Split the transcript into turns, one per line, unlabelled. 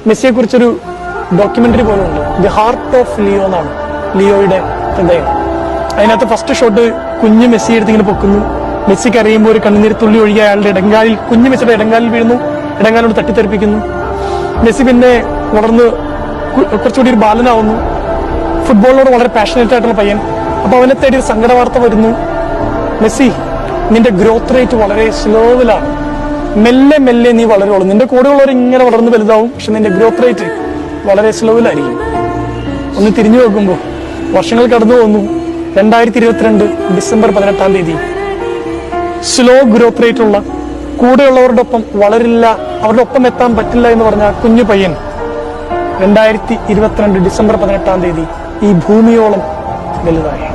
മെസ്സിയെ കുറിച്ചൊരു ഡോക്യുമെന്ററി പോലും ഉണ്ട്, ദി ഹാർട്ട് ഓഫ് ലിയോ എന്നാണ്, ലിയോയുടെ ഹൃദയം. അതിനകത്ത് ഫസ്റ്റ് ഷോട്ട് കുഞ്ഞു മെസ്സി എടുത്ത് ഇങ്ങനെ പൊക്കുന്നു. മെസ്സി കരയുമ്പോൾ ഒരു കണ്ണുനീർത്തുള്ളി ഒഴുകി അയാളുടെ ഇടങ്കാലിൽ, കുഞ്ഞു മെസ്സിയുടെ ഇടങ്കാലിൽ വീഴുന്നു, ഇടങ്കാലോട് തട്ടിത്തെറിപ്പിക്കുന്നു. മെസ്സി പിന്നെ വളർന്ന് കുറച്ചുകൂടി ഒരു ബാലനാവുന്നു. ഫുട്ബോളിനോട് വളരെ പാഷനേറ്റ് ആയിട്ടുള്ള പയ്യൻ. അപ്പൊ അവനെ തേടി ഒരു സങ്കട വാർത്ത വരുന്നു, മെസ്സി നിന്റെ ഗ്രോത്ത് റേറ്റ് വളരെ സ്ലോവിലാണ്, മെല്ലെ മെല്ലെ നീ വളരുള്ളൂ, നിന്റെ കൂടെയുള്ളവർ ഇങ്ങനെ വളർന്ന് വലുതാവും, പക്ഷെ നിന്റെ ഗ്രോത്ത് റേറ്റ് വളരെ സ്ലോവിലായിരിക്കും. ഒന്ന് തിരിഞ്ഞു നോക്കുമ്പോൾ വർഷങ്ങൾ കടന്നു പോകുന്നു. 2022 ഡിസംബർ 18 സ്ലോ ഗ്രോത്ത് റേറ്റ് ഉള്ള, കൂടെയുള്ളവരുടെ ഒപ്പം വളരില്ല, അവരുടെ ഒപ്പം എത്താൻ പറ്റില്ല എന്ന് പറഞ്ഞ കുഞ്ഞു പയ്യൻ 2022 ഡിസംബർ 18 ഈ ഭൂമിയോളം വലുതായി.